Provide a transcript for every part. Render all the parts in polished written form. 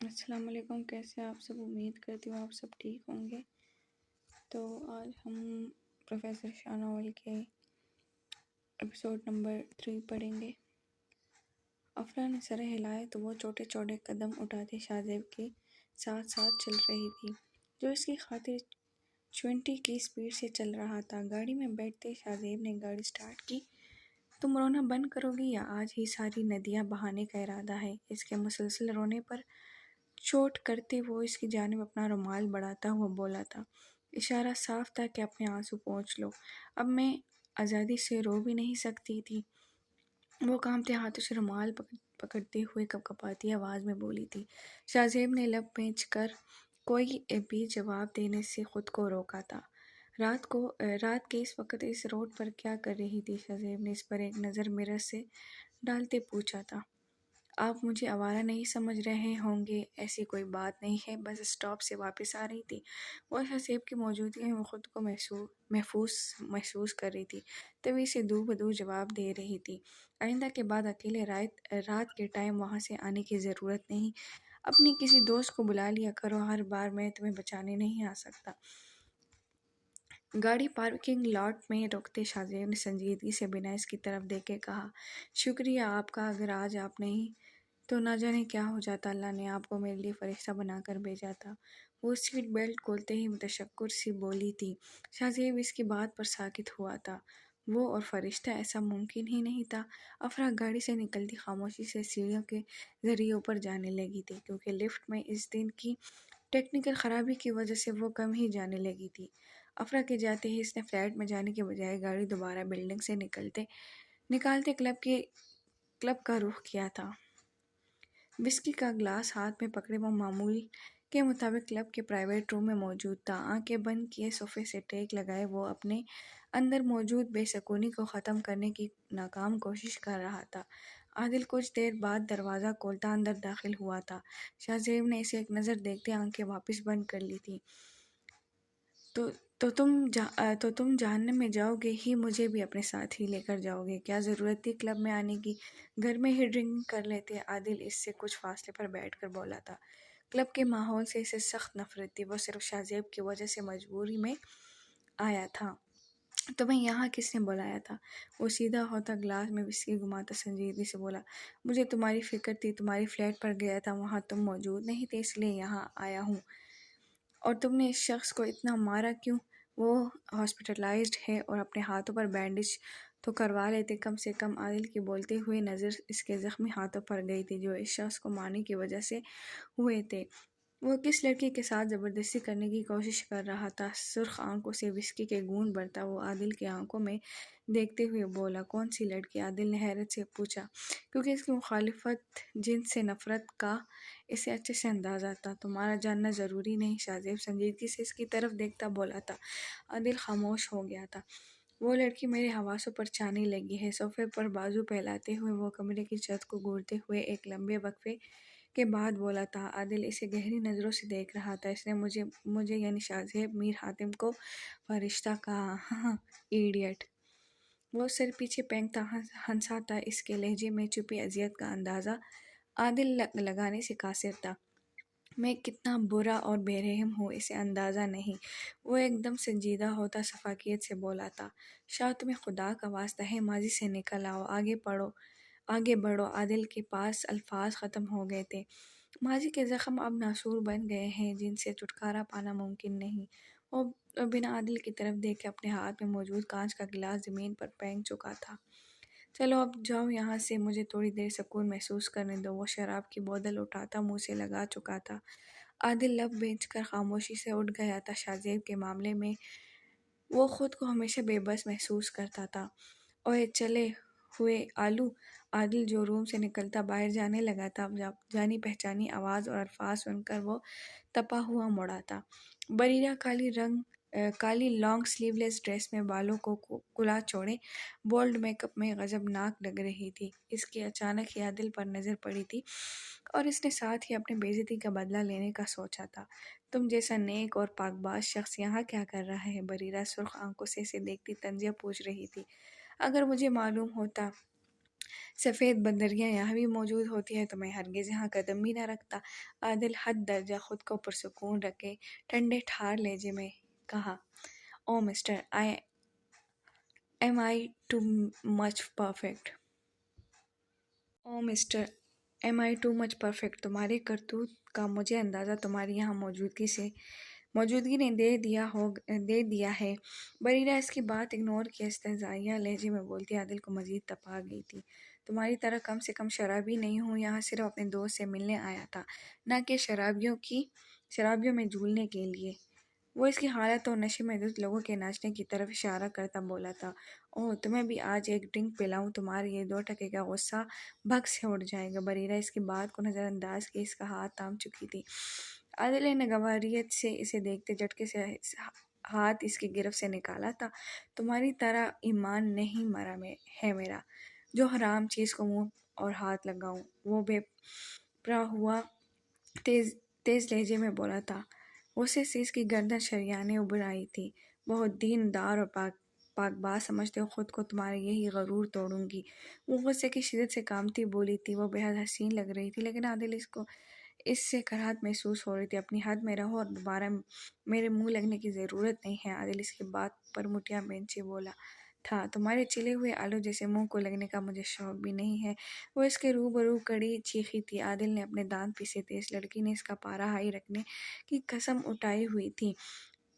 السلام علیکم، کیسے آپ سب؟ امید کرتی ہوں آپ سب ٹھیک ہوں گے۔ تو آج ہم پروفیسر شاہ ناول کے ایپیسوڈ نمبر 3 پڑھیں گے۔ افرا نے سر ہلائے تو وہ چھوٹے چھوٹے قدم اٹھاتے شاہ زیب کے ساتھ ساتھ چل رہی تھی، جو اس کی خاطر 20 کی سپیڈ سے چل رہا تھا۔ گاڑی میں بیٹھتے شاہ زیب نے گاڑی سٹارٹ کی۔ تم رونا بند کرو گی یا آج ہی ساری ندیاں بہانے کا ارادہ ہے؟ اس کے مسلسل رونے پر چوٹ کرتے وہ اس کی جانب اپنا رومال بڑھاتا ہوا بولا تھا۔ اشارہ صاف تھا کہ اپنے آنسو پونچھ لو، اب میں آزادی سے رو بھی نہیں سکتی تھی۔ وہ کانپتے ہاتھوں سے رومال پکڑتے ہوئے کپکپاتی آواز میں بولی تھی۔ شاہ زیب نے لب پینچ کر کوئی بھی جواب دینے سے خود کو روکا تھا۔ رات کے اس وقت اس روڈ پر کیا کر رہی تھی؟ شاہ زیب نے اس پر ایک نظر مرر سے ڈالتے پوچھا تھا۔ آپ مجھے آوارہ نہیں سمجھ رہے ہوں گے، ایسی کوئی بات نہیں ہے، بس اسٹاپ سے واپس آ رہی تھی۔ وہ شاہ زیب کی موجودگی میں خود کو محفوظ محسوس کر رہی تھی، تبھی سے دو بدو جواب دے رہی تھی۔ آئندہ کے بعد اکیلے رات کے ٹائم وہاں سے آنے کی ضرورت نہیں، اپنی کسی دوست کو بلا لیا کرو، ہر بار میں تمہیں بچانے نہیں آ سکتا۔ گاڑی پارکنگ لاٹ میں روکتے شاہ زیب نے سنجیدگی سے بنا اس کی طرف دیکھے کہا، شکریہ آپ کا، اگر آج آپ نہیں تو نہ جانے کیا ہو جاتا، اللہ نے آپ کو میرے لیے فرشتہ بنا کر بھیجا تھا۔ وہ سیٹ بیلٹ کھولتے ہی متشکر سی بولی تھی۔ شاہ زیب اس کی بات پر ساکت ہوا تھا۔ وہ اور فرشتہ، ایسا ممکن ہی نہیں تھا۔ افرا گاڑی سے نکلتی خاموشی سے سیڑھیوں کے ذریعے اوپر جانے لگی تھی، کیونکہ لفٹ میں اس دن کی ٹیکنیکل خرابی کی وجہ سے وہ کم ہی جانے لگی تھی۔ افرا کے جاتے ہی اس نے فلیٹ میں جانے کے بجائے گاڑی دوبارہ بلڈنگ سے نکالتے کلب کا رخ کیا تھا۔ وسکی کا گلاس ہاتھ میں پکڑے وہ معمول کے مطابق کلب کے پرائیویٹ روم میں موجود تھا۔ آنکھیں بند کیے صوفے سے ٹیک لگائے وہ اپنے اندر موجود بے سکونی کو ختم کرنے کی ناکام کوشش کر رہا تھا۔ عادل کچھ دیر بعد دروازہ کھولتا اندر داخل ہوا تھا۔ شاہ زیب نے اسے ایک نظر دیکھتے آنکھیں واپس بند کر لی تھیں۔ تو تم جہنم میں جاؤ گے ہی، مجھے بھی اپنے ساتھ ہی لے کر جاؤ گے؟ کیا ضرورت تھی کلب میں آنے کی؟ گھر میں ہی ڈرنک کر لیتے۔ عادل اس سے کچھ فاصلے پر بیٹھ کر بولا تھا۔ کلب کے ماحول سے اسے سخت نفرت تھی، وہ صرف شاہ زیب کی وجہ سے مجبوری میں آیا تھا۔ تمہیں یہاں کس نے بلایا تھا؟ وہ سیدھا ہوتا گلاس میں وسکی گھماتا سنجیدگی سے بولا، مجھے تمہاری فکر تھی، تمہاری فلیٹ پر گیا تھا، وہاں تم موجود نہیں تھے، اس لیے یہاں آیا ہوں۔ اور تم نے اس شخص کو اتنا مارا کیوں؟ وہ ہاسپٹلائزڈ ہے اور اپنے ہاتھوں پر بینڈیج تو کروا لیتے کم سے کم۔ عادل کی بولتے ہوئے نظر اس کے زخمی ہاتھوں پر گئی تھی جو اس شخص کو مارنے کی وجہ سے ہوئے تھے۔ وہ کس لڑکی کے ساتھ زبردستی کرنے کی کوشش کر رہا تھا؟ سرخ آنکھوں سے وسکی کے گھونٹ بھرتا وہ عادل کی آنکھوں میں دیکھتے ہوئے بولا، کون سی لڑکی؟ عادل نے حیرت سے پوچھا، کیونکہ اس کی مخالفت جنس سے نفرت کا اسے اچھے سے اندازہ تھا۔ تمہارا جاننا ضروری نہیں، شاہ زیب سنجیدگی سے اس کی طرف دیکھتا بولا تھا۔ عادل خاموش ہو گیا تھا۔ وہ لڑکی میرے حواسوں پر چھانے لگی ہے۔ صوفے پر بازو پھیلاتے ہوئے وہ کمرے کی چھت کو گھورتے ہوئے ایک لمبے وقفے کے بعد بولا تھا۔ عادل اسے گہری نظروں سے دیکھ رہا تھا۔ اس نے مجھے یعنی شاہ زیب میر حاتم کو فرشتہ کہا، ایڈیٹ۔ وہ سر پیچھے پھینکتا ہنسا تھا، اس کے لہجے میں چھپی اذیت کا اندازہ عادل لگانے سے قاصر تھا۔ میں کتنا برا اور بے رحم ہوں اسے اندازہ نہیں۔ وہ ایک دم سنجیدہ ہوتا شفقیت سے بولا تھا، شاہ تمہیں خدا کا واسطہ ہے ماضی سے نکل آؤ، آگے بڑھو۔ عادل کے پاس الفاظ ختم ہو گئے تھے۔ ماضی کے زخم اب ناسور بن گئے ہیں جن سے چھٹکارا پانا ممکن نہیں۔ وہ بنا عادل کی طرف دیکھے اپنے ہاتھ میں موجود کانچ کا گلاس زمین پر پھینک چکا تھا۔ چلو اب جاؤ یہاں سے، مجھے تھوڑی دیر سکون محسوس کرنے دو۔ وہ شراب کی بوتل اٹھاتا منہ سے لگا چکا تھا۔ عادل لب بھینچ کر خاموشی سے اٹھ گیا تھا۔ شاہ زیب کے معاملے میں وہ خود کو ہمیشہ بے بس محسوس کرتا تھا۔ اوئے چلے ہوئے آلو! عادل جو روم سے نکلتا باہر جانے لگا تھا، جانی پہچانی آواز اور الفاظ سن کر وہ تپا ہوا مڑا تھا۔ بریرہ کالی لانگ سلیو لیس ڈریس میں، بالوں کو کلا چھوڑے، بولڈ میک اپ میں غضبناک لگ رہی تھی۔ اس کی اچانک ہی عادل پر نظر پڑی تھی اور اس نے ساتھ ہی اپنی بے عزتی کا بدلہ لینے کا سوچا تھا۔ تم جیسا نیک اور پاک باز شخص یہاں کیا کر رہا ہے؟ بریرہ سرخ آنکھوں سے اسے دیکھتی طنزیہ پوچھ رہی تھی۔ اگر مجھے معلوم ہوتا سفید بندریاں یہاں بھی موجود ہوتی ہے تو میں ہرگز یہاں قدم بھی نہ رکھتا۔ عادل حد درجہ خود کو پرسکون رکھے ٹھنڈے ٹھار لہجے میں کہا، او مسٹر ایم آئی ٹو مچ پرفیکٹ؟ او مسٹر ایم آئی ٹو مچ پرفیکٹ؟ تمہارے کرتوت کا مجھے اندازہ تمہاری یہاں موجودگی نے دے دیا ہے۔ بریرہ اس کی بات اگنور کیے استہزائیہ لہجے میں بولتی عادل کو مزید تپ آ گئی تھی۔ تمہاری طرح کم سے کم شرابی نہیں ہوں، یہاں صرف اپنے دوست سے ملنے آیا تھا، نہ کہ شرابیوں میں جھولنے کے لیے۔ وہ اس کی حالت اور نشے میں دھت لوگوں کے ناچنے کی طرف اشارہ کرتا بولا تھا۔ اوہ، تمہیں بھی آج ایک ڈرنک پلاؤں، تمہارا یہ 2 ٹکے کا غصہ بھگ سے اڑ جائے گا۔ بریرہ اس کی بات کو نظر انداز کیے اس کا ہاتھ تھام چکی تھی۔ عادل نے ناگواریت سے اسے دیکھتے جھٹکے سے ہاتھ اس کی گرفت سے نکالا تھا۔ تمہاری طرح ایمان نہیں مرا ہے میرا، جو حرام چیز کو منہ اور ہاتھ لگاؤں۔ وہ بے پرواہ ہوا تیز لہجے میں بولا تھا۔ غصے سے اس کی گردن شریانیں ابھر آئی تھی۔ بہت دین دار اور پاک باز سمجھتے ہو خود کو، تمہارا یہی غرور توڑوں گی۔ وہ غصے کی شدت سے کانپتی بولی تھی۔ وہ بے حد حسین لگ رہی تھی، لیکن عادل کو اس سے کراہت محسوس ہو رہی تھی۔ اپنی حد میں رہو اور دوبارہ میرے منہ لگنے کی ضرورت نہیں ہے۔ عادل اس کی بات پر مٹیاں بھینچے بولا تھا، تمہارے چلے ہوئے آلو جیسے منہ کو لگنے کا مجھے شوق بھی نہیں ہے۔ وہ اس کے روبرو کڑی چیخی تھی۔ عادل نے اپنے دانت پیسے تھے، اس لڑکی نے اس کا پارا ہائی رکھنے کی قسم اٹھائی ہوئی تھی۔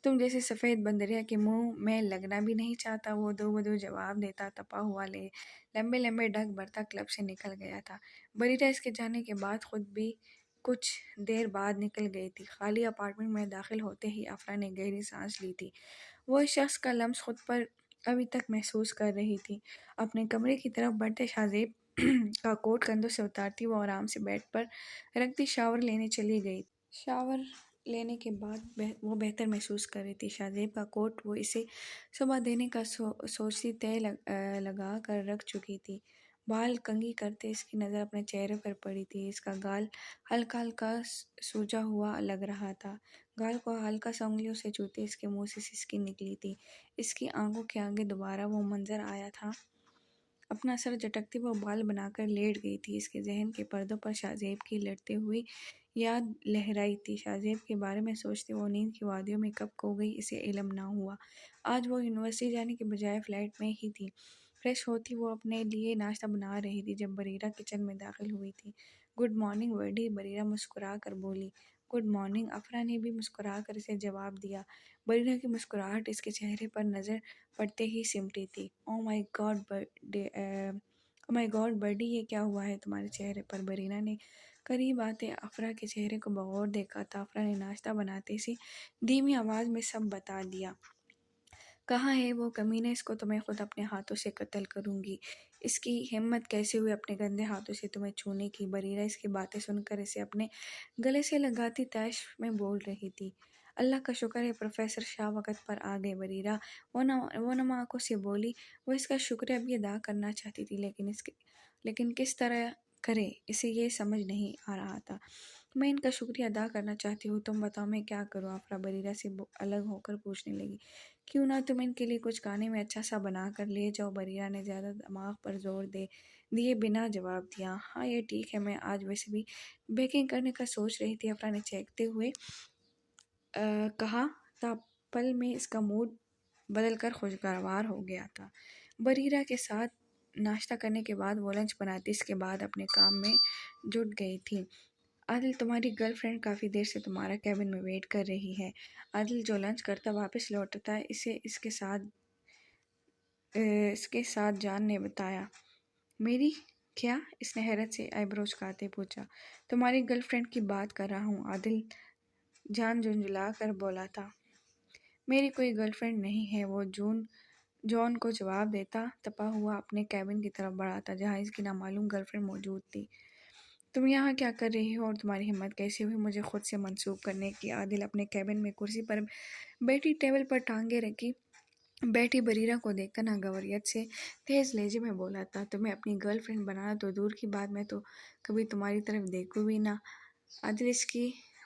تم جیسے سفید بندریا کے منہ میں لگنا بھی نہیں چاہتا۔ وہ دو بدو جواب دیتا تپا ہوا لمبے لمبے ڈگ بھرتا کلب سے نکل گیا تھا۔ بریرہ اس کے جانے کے بعد خود بھی کچھ دیر بعد نکل گئی تھی۔ خالی اپارٹمنٹ میں داخل ہوتے ہی افرا نے گہری سانس لی تھی۔ وہ اس شخص کا لمس خود پر ابھی تک محسوس کر رہی تھی۔ اپنے کمرے کی طرف بڑھتے شاہزیب کا کوٹ کندھوں سے اتارتی وہ آرام سے بیڈ پر رکھتی شاور لینے چلی گئی۔ شاور لینے کے بعد وہ بہتر محسوس کر رہی تھی۔ شاہزیب کا کوٹ وہ اسے صبح دینے کا سوچتی طے لگا کر رکھ چکی تھی۔ بال کنگھی کرتے اس کی نظر اپنے چہرے پر پڑی تھی۔ اس کا گال ہلکا ہلکا سوجا ہوا لگ رہا تھا۔ گال کو ہلکا سا انگلیوں سے چھوتے اس کے منہ سے سسکی نکلی تھی۔ اس کی آنکھوں کے آگے دوبارہ وہ منظر آیا تھا۔ اپنا سر جھٹکتی وہ بال بنا کر لیٹ گئی تھی۔ اس کے ذہن کے پردوں پر شاہزیب کی لڑتے ہوئی یاد لہرائی تھی۔ شاہزیب کے بارے میں سوچتے وہ نیند کی وادیوں میں کب کھو گئی اسے علم نہ ہوا۔ آج وہ یونیورسٹی جانے کے بجائے فلیٹ میں ہی تھی۔ فریش ہوتی وہ اپنے لیے ناشتہ بنا رہی تھی جب بریرہ کچن میں داخل ہوئی تھی۔ گڈ مارننگ بڈی، بریرہ مسکرا کر بولی۔ گڈ مارننگ، افرا نے بھی مسکرا کر اسے جواب دیا۔ بریرہ کی مسکراہٹ اس کے چہرے پر نظر پڑتے ہی سمٹی تھی۔ او مائی گاڈ بڈی، یہ کیا ہوا ہے تمہارے چہرے پر؟ بریرہ نے قریب آتے افرا کے چہرے کو بغور دیکھا تھا۔ افرا نے ناشتہ بناتے سے دھیمی آواز میں سب بتا دیا۔ کہاں ہے وہ کمینہ؟ اس کو تو میں خود اپنے ہاتھوں سے قتل کروں گی۔ اس کی ہمت کیسے ہوئی اپنے گندے ہاتھوں سے تمہیں چھونے کی؟ بریرہ اس کی باتیں سن کر اسے اپنے گلے سے لگاتی طیش میں بول رہی تھی۔ اللہ کا شکر ہے پروفیسر شاہ وقت پر آ گئے۔ بریرہ وہ نم آنکھوں سے بولی۔ وہ اس کا شکریہ بھی ادا کرنا چاہتی تھی، لیکن کس طرح کرے اسے یہ سمجھ نہیں آ رہا تھا۔ میں ان کا شکریہ ادا کرنا چاہتی ہوں، تم بتاؤ میں کیا کروں؟ افرا بریرہ سے الگ ہو کر پوچھنے لگی۔ کیوں نہ تم ان کے لیے کچھ کھانے میں اچھا سا بنا کر لے جاؤ؟ بریرہ نے زیادہ دماغ پر زور دیے بنا جواب دیا۔ ہاں یہ ٹھیک ہے، میں آج ویسے بھی بیکنگ کرنے کا سوچ رہی تھی، افرا نے چہکتے ہوئے کہا تھا۔ پل میں اس کا موڈ بدل کر خوشگوار ہو گیا تھا۔ بریرہ کے ساتھ ناشتہ کرنے کے بعد وہ لنچ بناتی اس کے بعد اپنے کام میں جٹ گئی تھی۔ عادل، تمہاری گرل فرینڈ کافی دیر سے تمہارا کیبن میں ویٹ کر رہی ہے۔ عادل جو لنچ کرتا واپس لوٹتا اسے اس کے ساتھ جان نے بتایا۔ میری کیا؟ اس نے حیرت سے آئی بروز جھکاتے پوچھا۔ تمہاری گرل فرینڈ کی بات کر رہا ہوں، عادل جان جھنجھلا کر بولا تھا۔ میری کوئی گرل فرینڈ نہیں ہے، وہ جون کو جواب دیتا تپا ہوا اپنے کیبن کی طرف بڑھا تھا جہاں اس کی نامعلوم گرل فرینڈ موجود تھی۔ تم یہاں کیا کر رہی ہو اور تمہاری ہمت کیسے ہوئی مجھے خود سے منسوب کرنے کی؟ عادل اپنے کیبن میں کرسی پر بیٹھی ٹیبل پر ٹانگیں رکھی بیٹھی بریرہ کو دیکھ کر ناگواریت سے تیز لہجے میں بولا تھا۔ تمہیں اپنی گرل فرینڈ بنانا تو دور کی بات، میں تو کبھی تمہاری طرف دیکھوں بھی نہ۔ عادل اس کی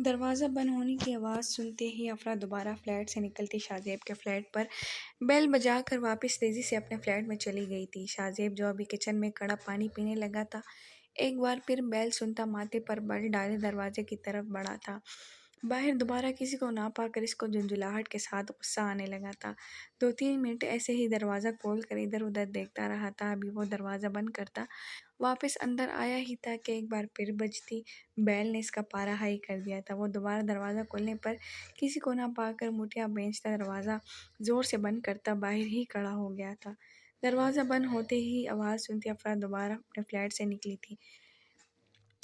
دروازہ بند ہونے کی آواز سنتے ہی افرا دوبارہ فلیٹ سے نکلتی شاہزیب کے فلیٹ پر بیل بجا کر واپس تیزی سے اپنے فلیٹ میں چلی گئی تھی۔ شاہزیب جو ابھی کچن میں کڑا پانی پینے لگا تھا، ایک بار پھر بیل سنتا ماتھے پر بل ڈالے دروازے کی طرف بڑھا تھا۔ باہر دوبارہ کسی کو نہ پا کر اس کو جھنجھلاہٹ کے ساتھ غصہ آنے لگا تھا۔ 2-3 منٹ ایسے ہی دروازہ کھول کر ادھر ادھر دیکھتا رہا تھا۔ ابھی وہ دروازہ بند کرتا، واپس اندر آیا ہی تھا کہ ایک بار پھر بجتی بیل نے اس کا پارا ہائی کر دیا تھا۔ وہ دوبارہ دروازہ کھولنے پر کسی کو نہ پا کر مٹیاں بھینجتا دروازہ زور سے بند کرتا باہر ہی کھڑا ہو گیا تھا۔ دروازہ بند ہوتے ہی آواز سنتی افرا دوبارہ اپنے فلیٹ سے نکلی تھی۔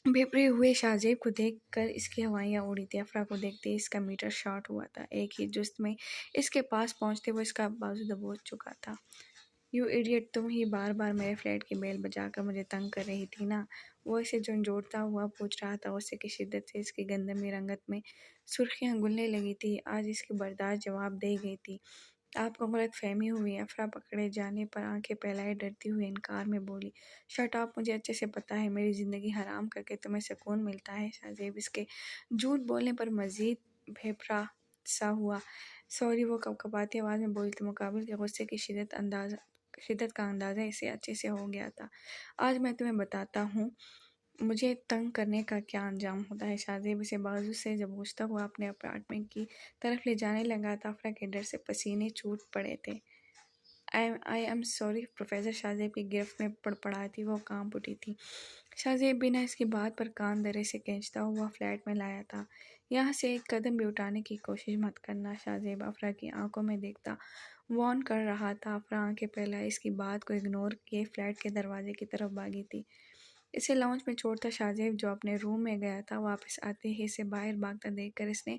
بھیپرے ہوئے شاہزیب کو دیکھ کر اس کی ہوائیاں اڑی تھی۔ افرا کو دیکھتے ہی اس کا میٹر شارٹ ہوا تھا۔ ایک ہی جست میں اس کے پاس پہنچتے وہ اس کا بازو دبوچ چکا تھا۔ یو ایڈیٹ، تم ہی بار بار میرے فلیٹ کی بیل بجا کر مجھے تنگ کر رہی تھی نا؟ وہ اسے جھنجھوڑتا ہوا پوچھ رہا تھا۔ غصے کی شدت سے اس کی گندمی رنگت میں سرخیاں گلنے لگی تھی۔ آج اس کی برداشت جواب دے گئی تھی۔ آپ کو غلط فہمی ہوئی۔ افرا پکڑے جانے پر آنکھیں پھیلائے ڈرتی ہوئی انکار میں بولی۔ شٹ اپ، مجھے اچھے سے پتہ ہے میری زندگی حرام کر کے تمہیں سکون ملتا ہے۔ شاہزیب اس کے جھوٹ بولنے پر مزید بھیپرا سا ہوا۔ سوری، وہ کپکپاتی آواز میں بولی تھی۔ مقابل کے غصے کی شدت کا اندازہ اسے اچھے سے ہو گیا تھا۔ آج میں تمہیں بتاتا ہوں مجھے تنگ کرنے کا کیا انجام ہوتا ہے۔ شاہزیب اسے بازو سے دبوچتا ہوا اپنے اپارٹمنٹ کی طرف لے جانے لگا تھا۔ افرا کے ڈر سے پسینے چھوٹ پڑے تھے۔ I am sorry professor, Shahzeb کی گرفت میں پڑپڑاتی وہ کانپ اٹھی تھی۔ شاہزیب بنا اس کی بات پر کان دھرے سے کھینچتا ہوا فلیٹ میں لایا تھا۔ یہاں سے ایک قدم بھی اٹھانے کی کوشش مت کرنا، شاہزیب افرا کی آنکھوں میں دیکھتا وارن کر رہا تھا۔ افرا آنکھیں پھیلائے اس کی بات کو اگنور کیے فلیٹ کے دروازے کی طرف بھاگی تھی۔ اسے لاؤنج میں چھوڑتا شاہزیب جو اپنے روم میں گیا تھا، واپس آتے ہی اسے باہر بھاگتا دیکھ کر اس نے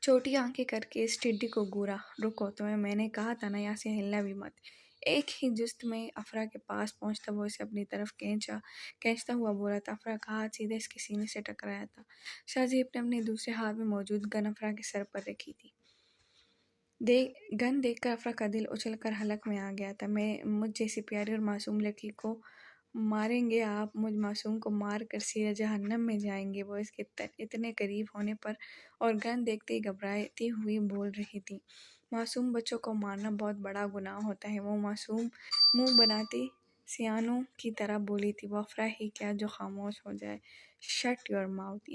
چھوٹی آنکھیں کر کے اس ٹڈی کو گورا۔ رکو، تمہیں میں نے کہا تھا نا، یہاں سے ہلنا بھی مت۔ ایک ہی جست میں افرا کے پاس پہنچتا وہ اسے اپنی طرف کھینچتا ہوا بولا تھا۔ افرا کا ہاتھ سیدھے اس کے سینے سے ٹکرایا تھا۔ شاہزیب نے اپنے دوسرے ہاتھ میں موجود گن افرا کے سر پر رکھی تھی۔ گن دیکھ کر افرا کا دل اچھل کر حلق میں آ گیا تھا۔ مجھ جیسی پیاری اور معصوم لڑکی کو ماریں گے آپ؟ مجھ معصوم کو مار کر سیدھا جہنم میں جائیں گے؟ وہ اس کے اتنے قریب ہونے پر اور گن دیکھتے ہی گھبراتی ہوئی بول رہی تھی۔ معصوم بچوں کو مارنا بہت بڑا گناہ ہوتا ہے، وہ معصوم منہ بناتی سیانوں کی طرح بولی تھی۔ وہ افرا ہی کیا جو خاموش ہو جائے۔ شٹ یور ماؤتھ،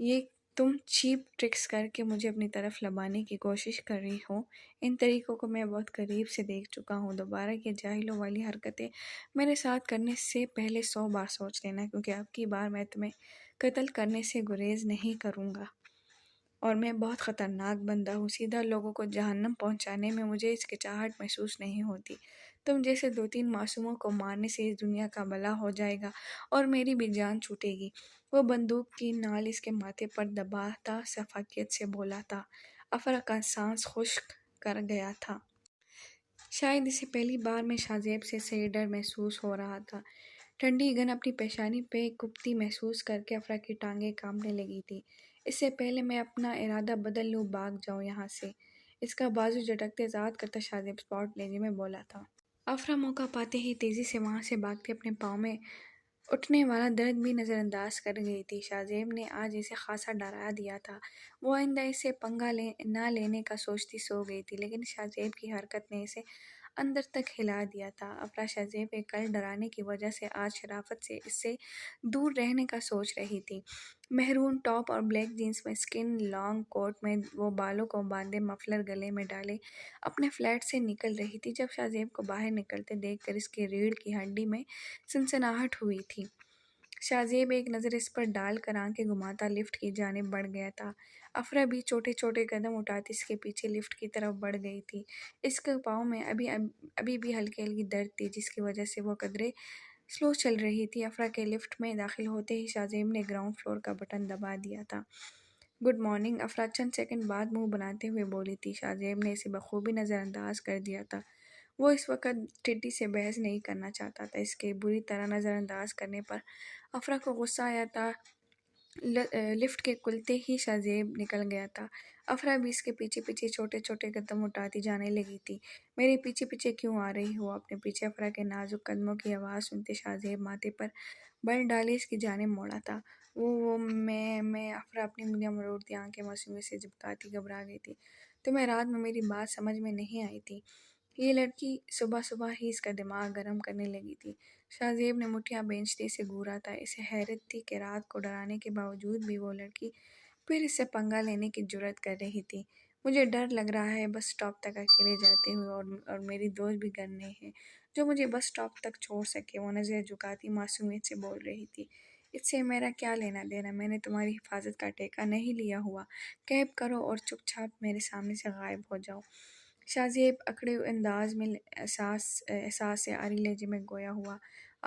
یہ تم چیپ ٹرکس کر کے مجھے اپنی طرف لبانے کی کوشش کر رہی ہو۔ ان طریقوں کو میں بہت قریب سے دیکھ چکا ہوں۔ دوبارہ یہ جاہلوں والی حرکتیں میرے ساتھ کرنے سے پہلے 100 بار سوچ لینا، کیونکہ اب کی بار میں تمہیں قتل کرنے سے گریز نہیں کروں گا، اور میں بہت خطرناک بندہ ہوں۔ سیدھا لوگوں کو جہنم پہنچانے میں مجھے ہچکچاہٹ محسوس نہیں ہوتی۔ تم جیسے 2-3 معصوموں کو مارنے سے اس دنیا کا بھلا ہو جائے گا اور میری بھی جان چھوٹے گی۔ وہ بندوق کی نال اس کے ماتھے پر دباتا شفقت سے بولا تھا۔ افرا کا سانس خشک کر گیا تھا۔ شاید اسے پہلی بار میں شاہزیب سے صحیح ڈر محسوس ہو رہا تھا۔ ٹھنڈی گن اپنی پیشانی پہ کپتی محسوس کر کے افرا کی ٹانگیں کانپنے لگی تھی۔ اس سے پہلے میں اپنا ارادہ بدل لوں، بھاگ جاؤ یہاں سے۔ اس کا بازو جھٹکتے ذات کرتا شاہزیب اسپاٹ لینے میں بولا تھا۔ افرا موقع پاتے ہی تیزی سے وہاں سے بھاگتے اپنے پاؤں میں اٹھنے والا درد بھی نظر انداز کر گئی تھی۔ شاہزیب نے آج اسے خاصا ڈرا دیا تھا۔ وہ آئندہ اس سے پنگا نہ لینے کا سوچتی سو گئی تھی، لیکن شاہزیب کی حرکت نے اسے اندر تک ہلا دیا تھا۔ افرا شاہزیب کے کل ڈرانے کی وجہ سے آج شرافت سے اس سے دور رہنے کا سوچ رہی تھی۔ مہرون ٹاپ اور بلیک جینس میں اسکن لانگ کوٹ میں وہ بالوں کو باندھے مفلر گلے میں ڈالے اپنے فلیٹ سے نکل رہی تھی جب شاہزیب کو باہر نکلتے دیکھ کر اس کی ریڑھ کی ہڈی میں سنسناہٹ ہوئی تھی۔ شاہزیب ایک نظر اس پر ڈال کر آنکھیں گھماتا لفٹ کی جانب بڑھ گیا تھا۔ افرا بھی چھوٹے چھوٹے قدم اٹھاتی اس کے پیچھے لفٹ کی طرف بڑھ گئی تھی۔ اس کے پاؤں میں ابھی بھی ہلکی ہلکی درد تھی، جس کی وجہ سے وہ قدرے سلو چل رہی تھی۔ افرا کے لفٹ میں داخل ہوتے ہی شاہزیب نے گراؤنڈ فلور کا بٹن دبا دیا تھا۔ گڈ مارننگ، افرا چند سیکنڈ بعد منہ بناتے ہوئے بولی تھی۔ شاہزیب نے اسے بخوبی نظر انداز کر دیا تھا۔ وہ اس وقت ٹڈی سے بحث نہیں کرنا چاہتا تھا۔ اس کے بری طرح نظر انداز کرنے پر افرا کو غصہ آیا تھا۔ لفٹ کے کھلتے ہی شاہزیب نکل گیا تھا۔ افرا بھی اس کے پیچھے پیچھے چھوٹے چھوٹے قدم اٹھاتی جانے لگی تھی۔ میرے پیچھے پیچھے کیوں آ رہی ہو؟ اپنے پیچھے افرا کے نازک قدموں کی آواز سنتے شاہزیب ماتھے پر بل ڈالے اس کی جانب موڑا تھا۔ میں افرا اپنی انگلیاں مروڑتی آنکھیں معصومیت سے جھپکاتی گھبرا گئی تھی۔ تمہیں رات میں میری بات سمجھ میں نہیں آئی تھی؟ یہ لڑکی صبح صبح ہی اس کا دماغ گرم کرنے لگی تھی۔ شاہ زیب نے مٹھیاں بھینجتے سے گھورا تھا۔ اسے حیرت تھی کہ رات کو ڈرانے کے باوجود بھی وہ لڑکی پھر اس سے پنگا لینے کی جرات کر رہی تھی۔ مجھے ڈر لگ رہا ہے بس اسٹاپ تک اکیلے جاتے ہوئے، اور میری دوست بھی گھر نہیں ہے جو مجھے بس اسٹاپ تک چھوڑ سکے، وہ نظر جھکاتی معصومیت سے بول رہی تھی۔ اس سے میرا کیا لینا دینا؟ میں نے تمہاری حفاظت کا ٹیکہ نہیں لیا ہوا۔ کیب کرو اور چپ چاپ میرے سامنے سے غائب ہو جاؤ۔ شاہ زیب اکڑے ہوئے انداز میں احساس سے آری لہجے میں گویا ہوا،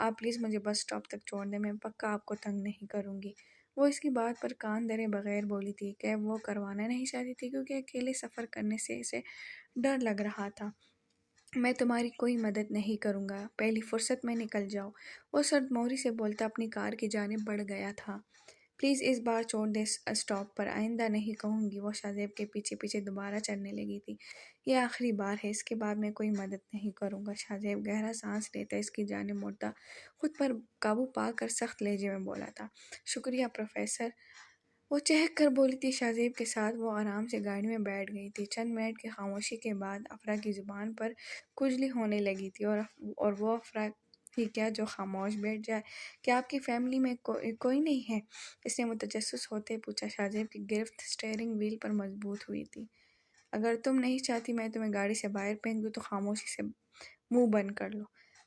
آپ پلیز مجھے بس اسٹاپ تک چھوڑ دیں، میں پکا آپ کو تنگ نہیں کروں گی۔ وہ اس کی بات پر کان دھرے بغیر بولی تھی۔ کیب وہ کروانا نہیں چاہتی تھی کیونکہ اکیلے سفر کرنے سے اسے ڈر لگ رہا تھا۔ میں تمہاری کوئی مدد نہیں کروں گا، پہلی فرصت میں نکل جاؤ، وہ سرد موری سے بولتا اپنی کار کی جانب بڑھ گیا تھا۔ پلیز اس بار چھوڑ دے اسٹاپ پر، آئندہ نہیں کہوں گی۔ وہ شاہ زیب کے پیچھے پیچھے دوبارہ چلنے لگی تھی۔ یہ آخری بار ہے، اس کے بعد میں کوئی مدد نہیں کروں گا۔ شاہ زیب گہرا سانس لیتا اس کی جانب مڑتا خود پر قابو پا کر سخت لہجے میں بولا تھا، شکریہ پروفیسر۔ وہ چہک کر بولی تھی شاہ زیب کے ساتھ وہ آرام سے گاڑی میں بیٹھ گئی تھی۔ چند منٹ کی خاموشی کے بعد افرا کی زبان پر کھجلی ہونے لگی تھی، اور وہ افرا ہی کیا جو خاموش بیٹھ جائے۔ کیا آپ کی فیملی میں کوئی نہیں ہے؟ اس نے متجسس ہوتے پوچھا۔ شاہ زیب کی گرفت اسٹیئرنگ وہیل پر مضبوط ہوئی تھی۔ اگر تم نہیں چاہتی میں تمہیں گاڑی سے باہر پھینک دوں تو خاموشی سے منہ بند کر لو۔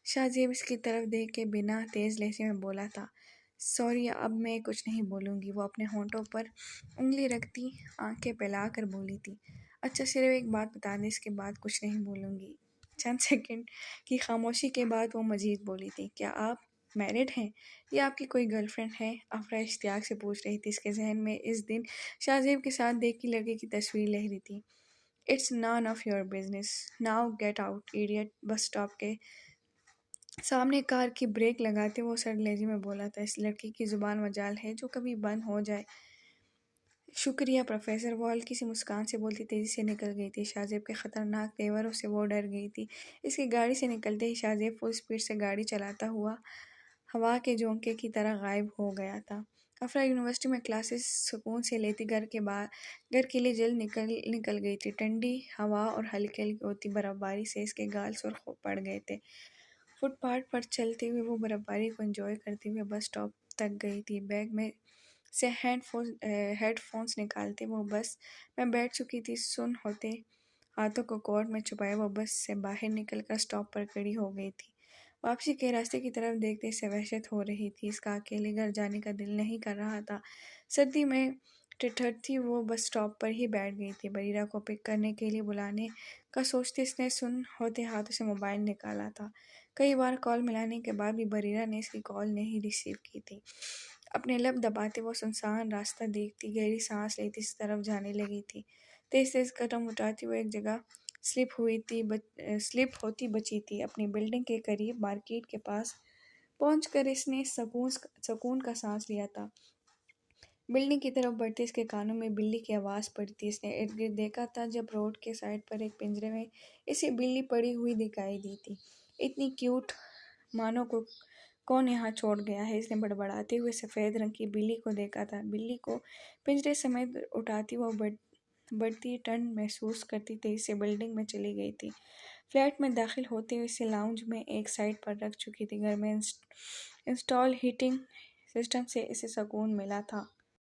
شاہ زیب اس کی طرف دیکھ کے بنا تیز لہجے میں بولا تھا، سوری اب میں کچھ نہیں بولوں گی۔ وہ اپنے ہونٹوں پر انگلی رکھتی آنکھیں پھیلا کر بولی تھی، اچھا صرف ایک بات بتا دیں، اس کے بعد کچھ نہیں بولوں گی۔ چند سیکنڈ کی خاموشی کے بعد وہ مزید بولی تھی، کیا آپ میرڈ ہیں یا آپ کی کوئی گرل فرینڈ ہے؟ افرا اشتیاق سے پوچھ رہی تھی۔ اس کے ذہن میں اس دن شاہ زیب کے ساتھ دیکھی لڑکی کی تصویر لہری تھی۔ It's none of your business. Now get out, idiot. Bus stop کے سامنے کار کی بریک لگاتے وہ سرد لہجے میں بولا تھا، اس لڑکی کی زبان مجال ہے جو کبھی بند ہو جائے۔ شکریہ پروفیسر، وہ ہلکی سی مسکان سے بولتی تیزی سے نکل گئی تھی۔ شاہ زیب کے خطرناک تیوروں سے وہ ڈر گئی تھی۔ اس کی گاڑی سے نکلتے ہی شاہ زیب فل سپیڈ سے گاڑی چلاتا ہوا ہوا کے جھونکے کی طرح غائب ہو گیا تھا۔ افرا یونیورسٹی میں کلاسز سکون سے لیتی گھر کے لیے جلد نکل گئی تھی۔ ٹھنڈی ہوا اور ہلکی ہلکی ہوتی برف باری سے اس کے گال سرخ پڑ گئے تھے۔ فٹ پاتھ پر چلتے ہوئے وہ برف باری کو انجوائے کرتے ہوئے بس اسٹاپ تک گئی تھی۔ بیگ میں سے ہیڈ فونز نکالتے وہ بس میں بیٹھ چکی تھی، سن ہوتے ہاتھوں کو کوٹ میں چھپائے وہ بس سے باہر نکل کر اسٹاپ پر کھڑی ہو گئی تھی۔ واپسی کے راستے کی طرف دیکھتے اسے وحشت ہو رہی تھی، اس کا اکیلے گھر جانے کا دل نہیں کر رہا تھا۔ سردی میں ٹھٹھرتی وہ بس اسٹاپ پر ہی بیٹھ گئی تھی۔ بریرہ کو پک کرنے کے لیے بلانے کا سوچتے اس نے سن ہوتے ہاتھوں سے موبائل نکالا تھا۔ کئی بار کال ملانے کے بعد بھی بریرہ نے اس کی کال نہیں ریسیو کی تھی۔ اپنے لب دباتے وہ سنسان راستہ دیکھتی گہری سانس لیتی اس طرف جانے لگی تھی۔ تیز تیز قدم اٹھاتی وہ ایک جگہ سلپ ہوتی بچی تھی۔ اپنی بلڈنگ کے قریب مارکیٹ کے پاس پہنچ کر اس نے سکون کا سانس لیا تھا۔ بلڈنگ کی طرف بڑھتے اس کے کانوں میں بلی کی آواز پڑی تھی۔ اس نے ارد گرد دیکھا تھا جب روڈ کے سائڈ پر ایک پنجرے میں اسے بلی پڑی ہوئی دکھائی دی تھی۔ اتنی کیوٹ مانو کو کون یہاں چھوڑ گیا ہے؟ اس نے بڑبڑاتے ہوئے سفید رنگ کی بلی کو دیکھا تھا۔ بلی کو پنجرے سمیت اٹھاتی وہ بڑھتی ٹھنڈ محسوس کرتی تیزی سے بلڈنگ میں چلی گئی تھی۔ فلیٹ میں داخل ہوتے ہوئے اسے لاؤنج میں ایک سائٹ پر رکھ چکی تھی۔ گھر میں انسٹال ہیٹنگ سسٹم سے اسے سکون ملا تھا۔